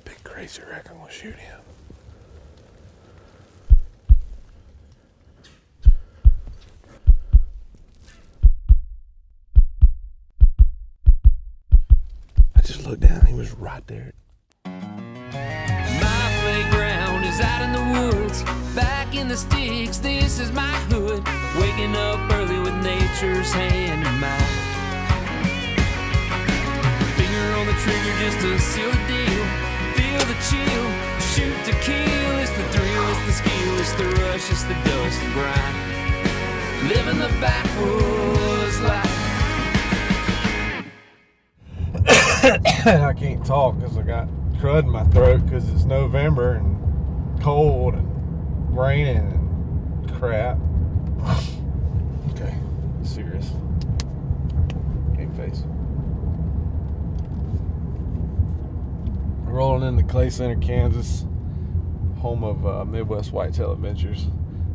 a big crazy rack. I'm gonna shoot him. I just looked down, he was right there. My playground is out in the woods, back in the sticks, this is my hood. Waking up early with nature's hand in mine. Finger on the trigger just to seal the deal. Feel the chill, shoot to kill. It's the thrill, it's the skill, it's the rush, it's the dust and grind. Living the backwoods life. I can't talk because I got crud in my throat because it's November and cold and raining and crap. Okay, serious. Game face. Rolling into Clay Center, Kansas, home of Midwest Whitetail Adventures.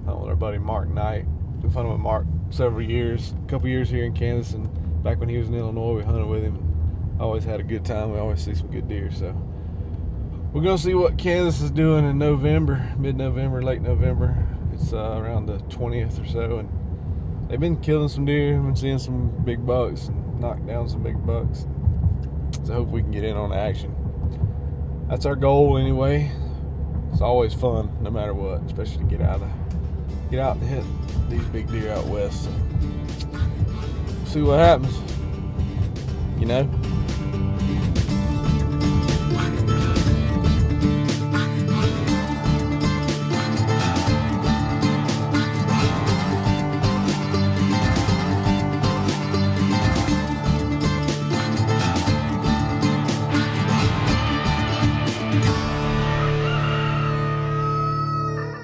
I'm with our buddy Mark Knight. Been hunting with Mark several years, a couple years here in Kansas, and back when he was in Illinois, we hunted with him. Always had a good time. We always see some good deer. So we're gonna see what Kansas is doing in November, mid-November, late November. It's around the 20th or so, and they've been killing some deer. I've been seeing some big bucks and knocked down some big bucks. So I hope we can get in on the action. That's our goal anyway. It's always fun, no matter what, especially to get out and hit these big deer out west. So we'll see what happens. You know.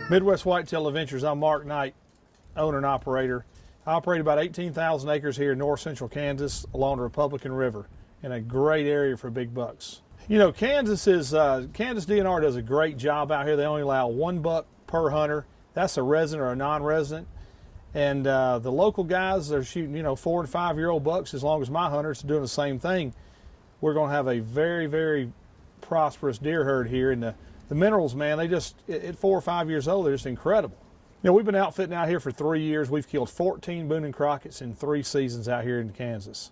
Midwest Whitetail Adventures. I'm Mark Knight, owner and operator. I operate about 18,000 acres here in north central Kansas along the Republican River in a great area for big bucks. You know, Kansas DNR does a great job out here. They only allow 1 buck per hunter. That's a resident or a non-resident. And the local guys, they're shooting, 4 and 5 year old bucks as long as my hunters are doing the same thing. We're going to have a very, very prosperous deer herd here. And the minerals, man, they just, at 4 or 5 years old, they're just incredible. We've been outfitting out here for 3 years. We've killed 14 Boone and Crockett's in 3 seasons out here in Kansas.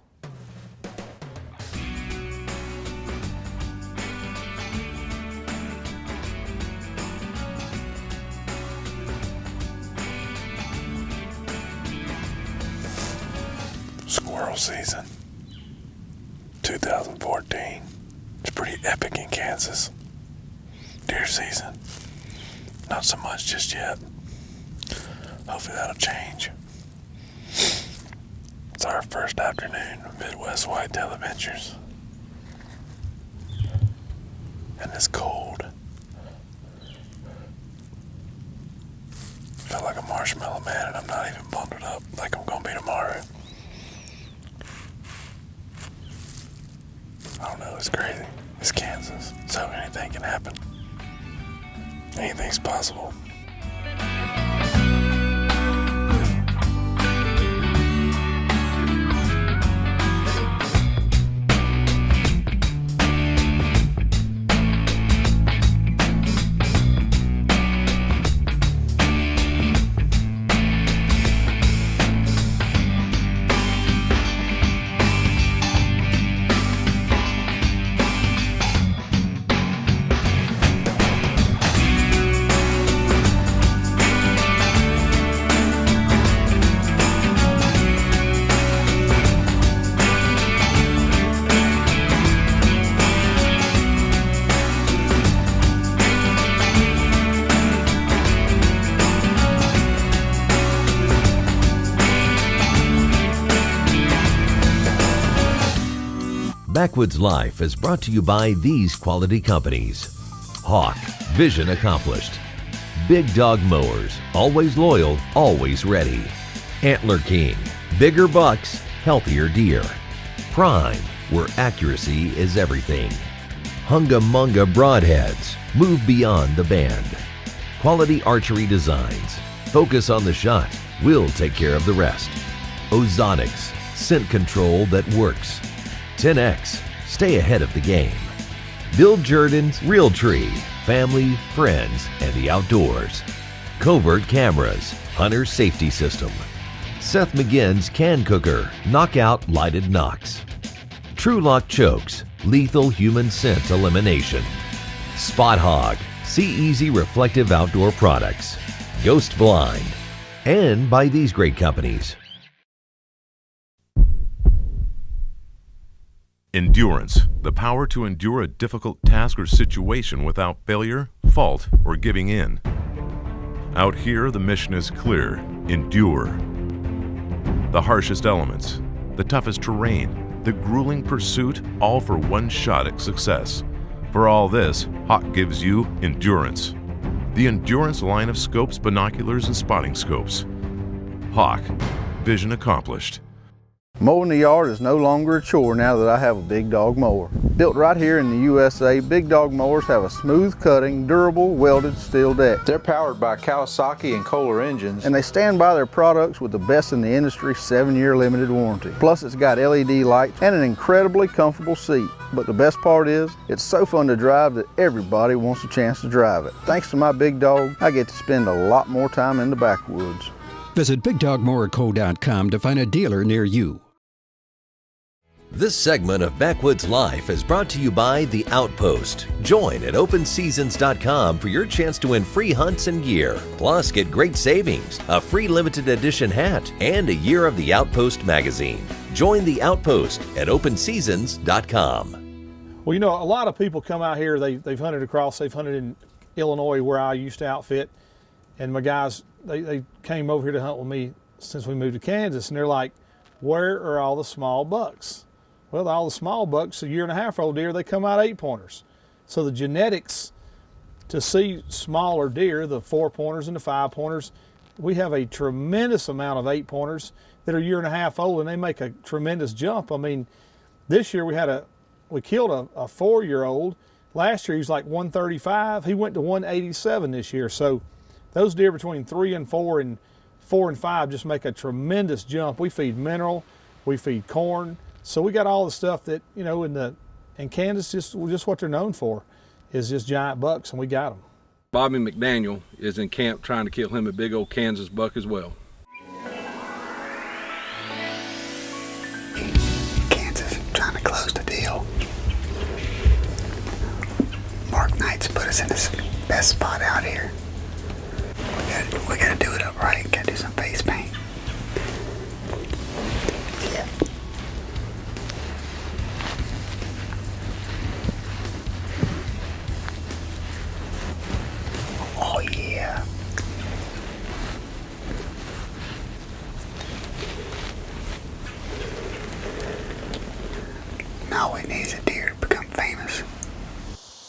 Squirrel season, 2014. It's pretty epic in Kansas. Deer season, not so much just yet. Hopefully that'll change. It's our first afternoon of Midwest Whitetail Adventures. And it's cold. I feel like a marshmallow man and I'm not even bundled up like I'm gonna be tomorrow. I don't know, it's crazy. It's Kansas, so anything can happen. Anything's possible. Backwoods Life is brought to you by these quality companies. Hawk, vision accomplished. Big Dog Mowers, always loyal, always ready. Antler King, bigger bucks, healthier deer. Prime, where accuracy is everything. Hunga Munga Broadheads, move beyond the band. Quality archery designs, focus on the shot, we'll take care of the rest. Ozonics, scent control that works. 10X, stay ahead of the game. Bill Jordan's Real Tree, family, friends, and the outdoors. Covert Cameras, Hunter Safety System. Seth McGinn's Can Cooker, Knockout Lighted Knocks. True Lock Chokes, Lethal Human Scent Elimination. Spot Hog, See Easy Reflective Outdoor Products. Ghost Blind. And by these great companies. Endurance, the power to endure a difficult task or situation without failure, fault, or giving in. Out here, the mission is clear: endure. The harshest elements, the toughest terrain, the grueling pursuit, all for one shot at success. For all this, Hawk gives you endurance. The Endurance line of scopes, binoculars, and spotting scopes. Hawk, vision accomplished. Mowing the yard is no longer a chore now that I have a Big Dog mower. Built right here in the USA, Big Dog mowers have a smooth cutting, durable, welded steel deck. They're powered by Kawasaki and Kohler engines, and they stand by their products with the best in the industry 7-year limited warranty. Plus it's got LED lights and an incredibly comfortable seat. But the best part is, it's so fun to drive that everybody wants a chance to drive it. Thanks to my Big Dog, I get to spend a lot more time in the backwoods. Visit BigDogMowerCo.com to find a dealer near you. This segment of Backwoods Life is brought to you by The Outpost. Join at OpenSeasons.com for your chance to win free hunts and gear. Plus, get great savings, a free limited edition hat, and a year of The Outpost magazine. Join The Outpost at OpenSeasons.com. Well, you know, a lot of people come out here, they've hunted across, they've hunted in Illinois where I used to outfit, and my guys, they came over here to hunt with me since we moved to Kansas, and they're like, where are all the small bucks? Well, all the small bucks, a 1.5-year-old deer, they come out 8-pointers. So the genetics to see smaller deer, the 4-pointers and the 5-pointers, we have a tremendous amount of 8-pointers that are 1.5 years old, and they make a tremendous jump. I mean, this year we killed a 4-year-old. Last year he was like 135. He went to 187 this year. So those deer between 3 and 4 and 4 and 5 just make a tremendous jump. We feed mineral, we feed corn. So we got all the stuff that, you know, in Kansas, just what they're known for is just giant bucks, and we got them. Bobby McDaniel is in camp trying to kill him a big old Kansas buck as well. Kansas trying to close the deal. Mark Knight's put us in this best spot out here. We gotta do it up right. Gotta do some face paint. Yeah. Oh yeah. Now we need a deer to become famous.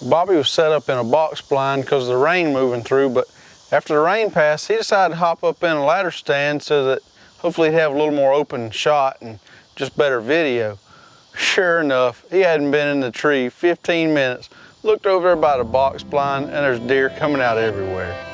Bobby was set up in a box blind because of the rain moving through, but after the rain passed, he decided to hop up in a ladder stand so that hopefully he'd have a little more open shot and just better video. Sure enough, he hadn't been in the tree 15 minutes. Looked over there by the box blind, and there's deer coming out everywhere.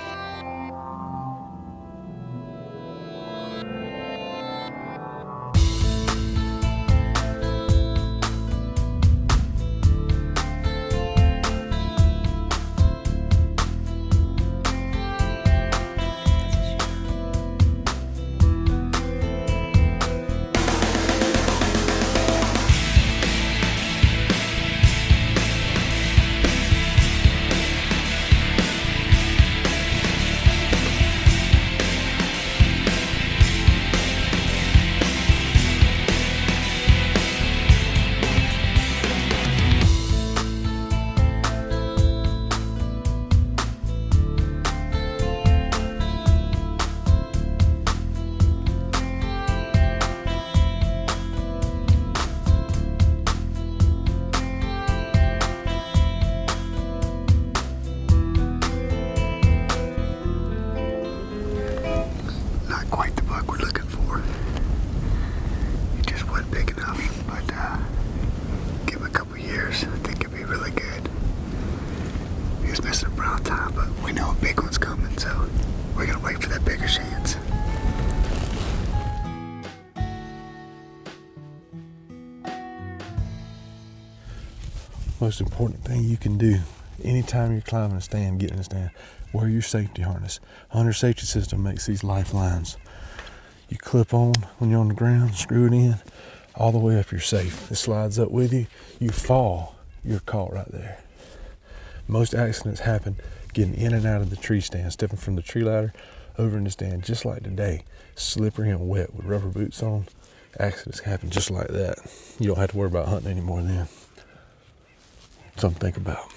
Most important thing you can do anytime you're climbing a stand, getting a stand, wear your safety harness. Hunter safety system makes these lifelines. You clip on when you're on the ground, screw it in, all the way up, you're safe. It slides up with you. You fall, you're caught right there. Most accidents happen getting in and out of the tree stand, stepping from the tree ladder over in the stand, just like today. Slippery and wet with rubber boots on. Accidents happen just like that. You don't have to worry about hunting anymore then. Something to think about.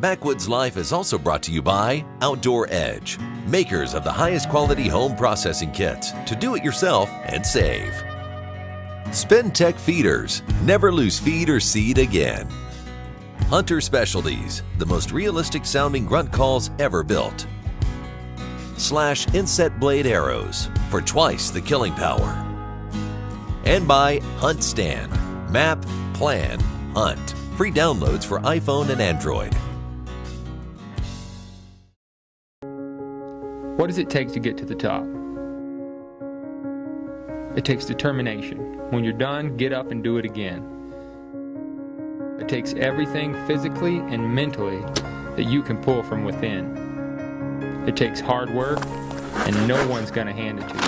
Backwoods Life is also brought to you by Outdoor Edge, makers of the highest quality home processing kits to do it yourself and save. Spin Tech Feeders, never lose feed or seed again. Hunter Specialties, the most realistic sounding grunt calls ever built. Slash Inset Blade Arrows for twice the killing power. And by Hunt Stand, map, plan, hunt. Free downloads for iPhone and Android. What does it take to get to the top? It takes determination. When you're done, get up and do it again. It takes everything physically and mentally that you can pull from within. It takes hard work, and no one's going to hand it to you.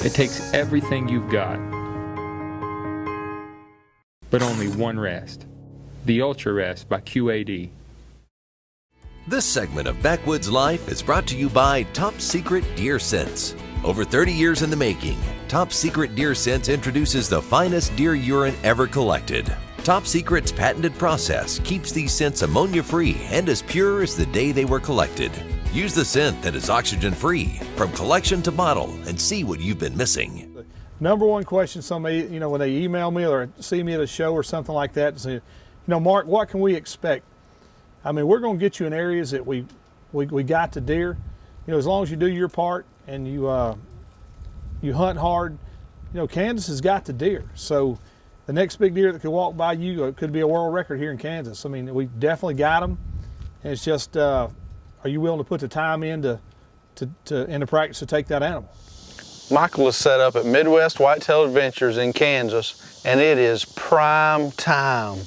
It takes everything you've got, but only one rest. The Ultra Rest by QAD. This segment of Backwoods Life is brought to you by Top Secret Deer Scents. Over 30 years in the making, Top Secret Deer Scents introduces the finest deer urine ever collected. Top Secret's patented process keeps these scents ammonia-free and as pure as the day they were collected. Use the scent that is oxygen-free from collection to bottle and see what you've been missing. Number one question somebody, when they email me or see me at a show or something like that, say, Mark, what can we expect? I mean, we're going to get you in areas that we got the deer. As long as you do your part and you hunt hard, Kansas has got the deer. So the next big deer that could walk by you could be a world record here in Kansas. I mean, we definitely got them. And it's just, are you willing to put the time in into practice to take that animal? Michael is set up at Midwest Whitetail Adventures in Kansas, and it is prime time.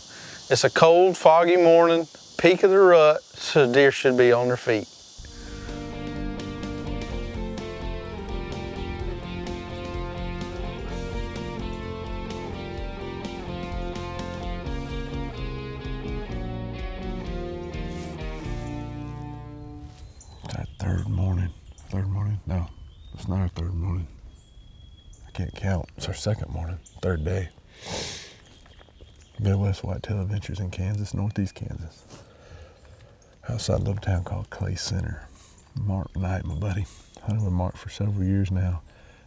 It's a cold, foggy morning, peak of the rut, so deer should be on their feet. That third morning? No, it's not our third morning. I can't count. It's our second morning, third day. Midwest Whitetail Adventures in Kansas, northeast Kansas. Outside a little town called Clay Center. Mark Knight, my buddy. Hunted with Mark for several years now.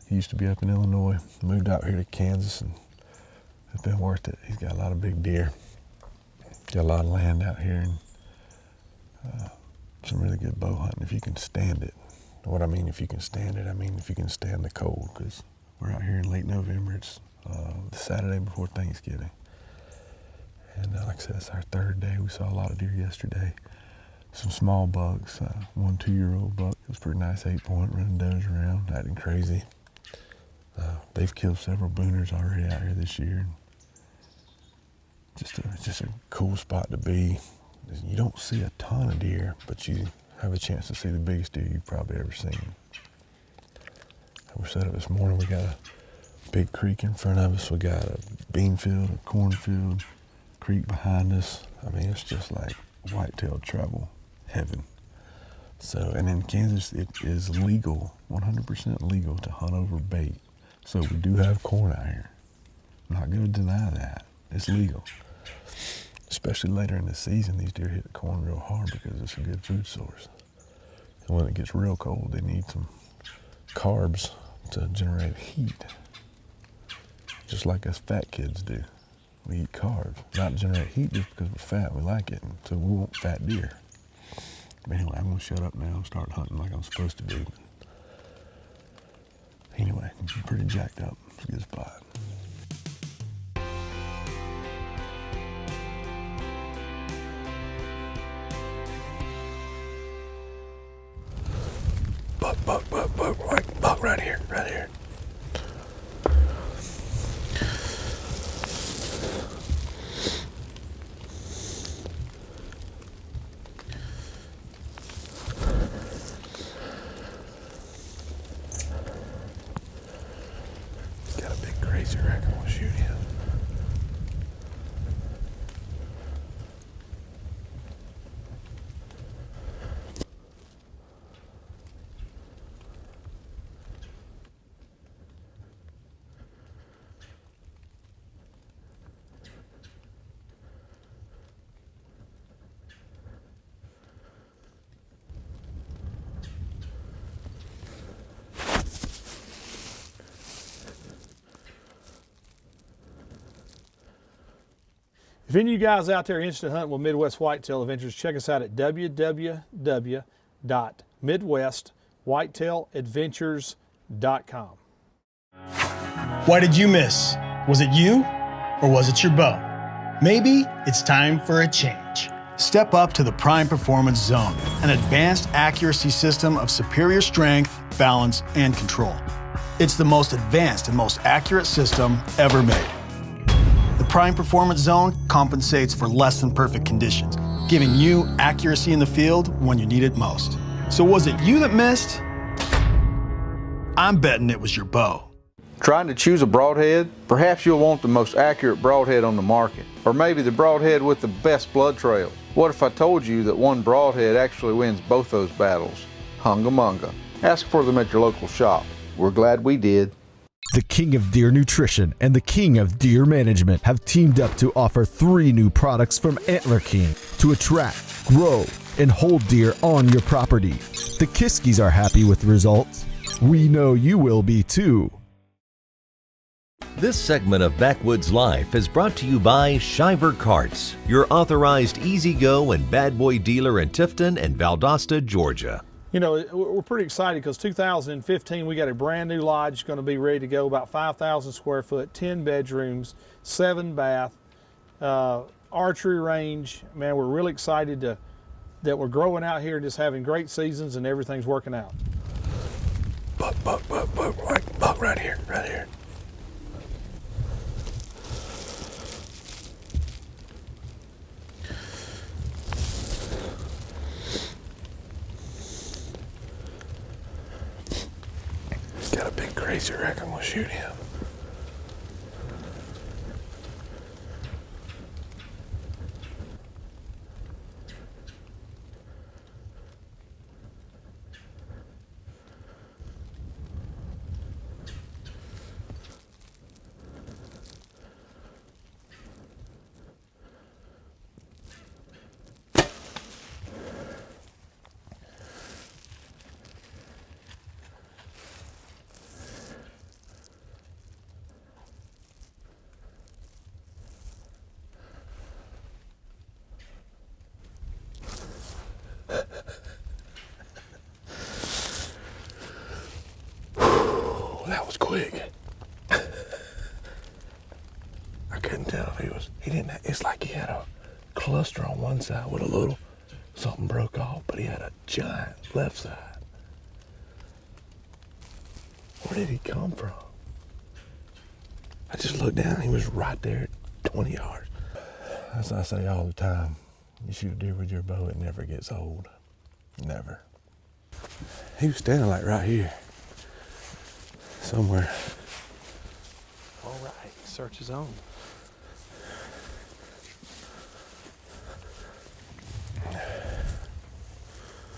He used to be up in Illinois, moved out here to Kansas, and it's been worth it. He's got a lot of big deer. Got a lot of land out here, and some really good bow hunting if you can stand it. What I mean if you can stand it, I mean if you can stand the cold, because we're out here in late November. It's the Saturday before Thanksgiving. And like I said, it's our third day. We saw a lot of deer yesterday. Some small bucks, 1 2-year-old buck. It was pretty nice, 8-point, running does around, acting crazy. They've killed several booners already out here this year. Just a cool spot to be. You don't see a ton of deer, but you have a chance to see the biggest deer you've probably ever seen. We're set up this morning. We got a big creek in front of us. We got a bean field, a cornfield, creek behind us. I mean, it's just like whitetail travel heaven. So, and in Kansas, it is legal, 100% legal to hunt over bait. So we do have corn out here. I'm not going to deny that. It's legal. Especially later in the season, these deer hit the corn real hard because it's a good food source. And when it gets real cold, they need some carbs to generate heat. Just like us fat kids do. We eat carbs, not to generate heat just because we're fat, we like it, and so we want fat deer. But anyway, I'm gonna shut up now and start hunting like I'm supposed to do. Anyway, I'm pretty jacked up. It's a good spot. Buck right here. If any of you guys out there are interested in hunting with Midwest Whitetail Adventures, check us out at www.midwestwhitetailadventures.com. What did you miss? Was it you or was it your bow? Maybe it's time for a change. Step up to the Prime Performance Zone, an advanced accuracy system of superior strength, balance, and control. It's the most advanced and most accurate system ever made. The Prime Performance Zone compensates for less than perfect conditions, giving you accuracy in the field when you need it most. So was it you that missed? I'm betting it was your bow. Trying to choose a broadhead? Perhaps you'll want the most accurate broadhead on the market, or maybe the broadhead with the best blood trail. What if I told you that one broadhead actually wins both those battles? Hunga-munga. Ask for them at your local shop. We're glad we did. The King of Deer Nutrition and the King of Deer Management have teamed up to offer 3 new products from Antler King to attract, grow, and hold deer on your property. The Kiskies are happy with the results. We know you will be too. This segment of Backwoods Life is brought to you by Shiver Carts, your authorized easy-go and bad boy dealer in Tifton and Valdosta, Georgia. You know, we're pretty excited because 2015 we got a brand new lodge going to be ready to go, about 5,000 square foot, 10 bedrooms, 7 bath, archery range. Man, we're really excited that we're growing out here and just having great seasons and everything's working out. Buck right here, right here. Got a big crazy rack, I'm gonna shoot him. That was quick. I couldn't tell if it's like he had a cluster on one side with a little something broke off, but he had a giant left side. Where did he come from? I just looked down, he was right there at 20 yards. As I say all the time, you shoot a deer with your bow, it never gets old. Never. He was standing like right here. Somewhere. All right, search his own.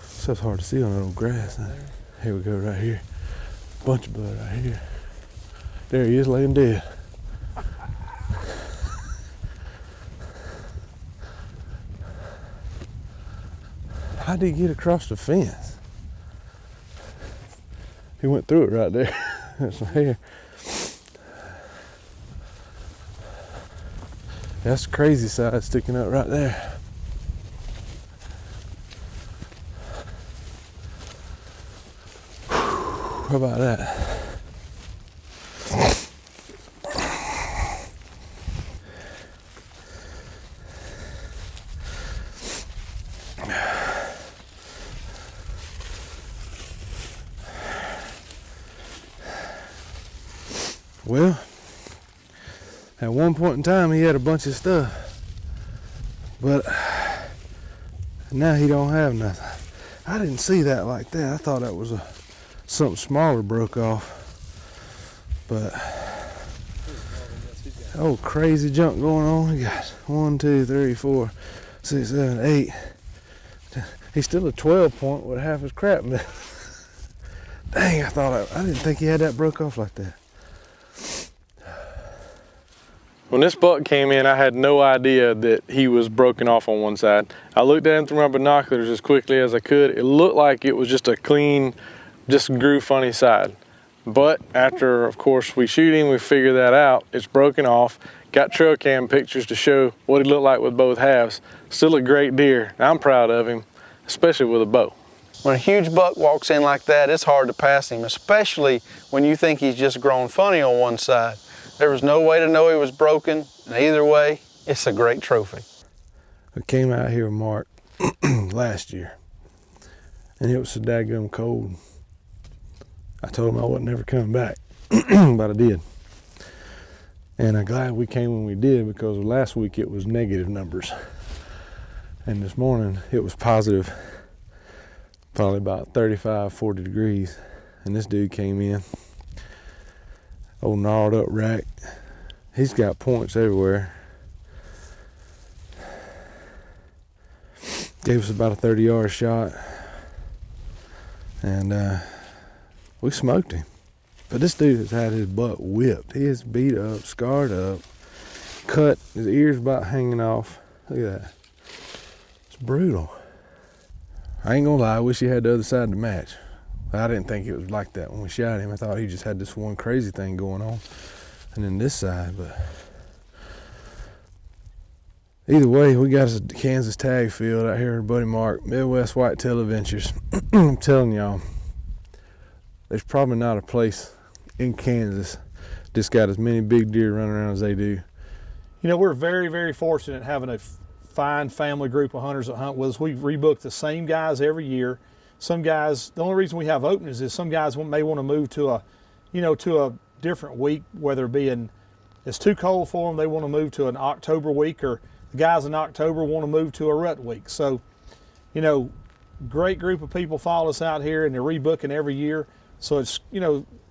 Stuff's hard to see on that old grass. Huh? Here we go, right here. Bunch of blood right here. There he is, laying dead. How did he get across the fence? He went through it right there. That's my hair. That's the crazy side sticking up right there. How about that? Well, at one point in time he had a bunch of stuff, but now he don't have nothing. I didn't see that like that. I thought that was something smaller broke off, but oh, crazy junk going on. He got 1, 2, 3, 4, 6, 7, 8. He's still a 12 point with half his crap missing. Dang, I didn't think he had that broke off like that. When this buck came in, I had no idea that he was broken off on one side. I looked at him through my binoculars as quickly as I could. It looked like it was just a clean, just grew funny side. But after, of course, we shoot him, we figure that out. It's broken off. Got trail cam pictures to show what he looked like with both halves. Still a great deer. I'm proud of him, especially with a bow. When a huge buck walks in like that, it's hard to pass him, especially when you think he's just grown funny on one side. There was no way to know he was broken, and either way, it's a great trophy. I came out here with Mark last year, and it was so daggum cold. I told him I wasn't ever coming back, but I did. And I'm glad we came when we did, because last week it was negative numbers. And this morning it was positive, probably about 35, 40 degrees. And this dude came in, old gnarled up rack. He's got points everywhere. Gave us about a 30-yard shot. And we smoked him. But this dude has had his butt whipped. He is beat up, scarred up, cut, his ears about hanging off. Look at that. It's brutal. I ain't gonna lie, I wish he had the other side of the match. I didn't think it was like that when we shot him. I thought he just had this one crazy thing going on. And then this side, but either way, we got us a Kansas tag field out here, buddy Mark, Midwest Whitetail Adventures. I'm telling y'all, there's probably not a place in Kansas that's got as many big deer running around as they do. You know, we're very, very fortunate having a fine family group of hunters that hunt with us. We rebook the same guys every year. Some guys, the only reason we have openings is some guys may want to move to a, to a different week, whether it be it's too cold for them, they want to move to an October week, or the guys in October want to move to a rut week. So, great group of people follow us out here, and they're rebooking every year. So it's,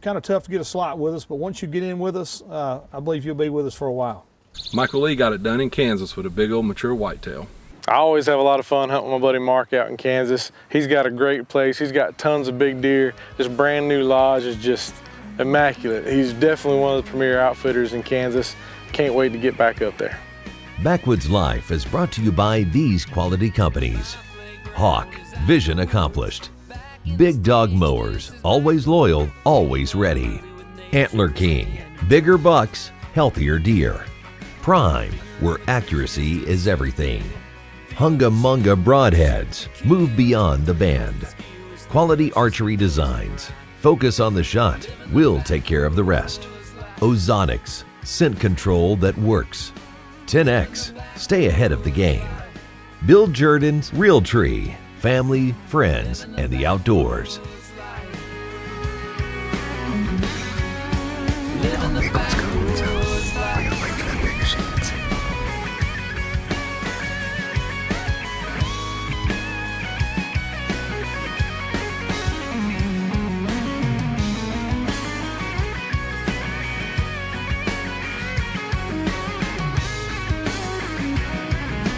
kind of tough to get a slot with us, but once you get in with us, I believe you'll be with us for a while. Michael Lee got it done in Kansas with a big old mature whitetail. I always have a lot of fun hunting with my buddy Mark out in Kansas. He's got a great place. He's got tons of big deer. This brand new lodge is just immaculate. He's definitely one of the premier outfitters in Kansas. Can't wait to get back up there. Backwoods Life is brought to you by these quality companies: Hawk, vision accomplished; Big Dog Mowers, always loyal, always ready; Antler King, bigger bucks, healthier deer; Prime, where accuracy is everything; Hunga Munga Broadheads, move beyond the band; Quality Archery Designs, focus on the shot, we'll take care of the rest; Ozonics, scent control that works; 10X, stay ahead of the game; Bill Jordan's Real Tree, family, friends, and the outdoors.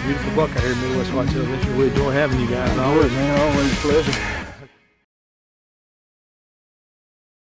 Beautiful buck out here in Midwest Whitetail Adventures. We enjoy having you guys. Always, man, always a pleasure.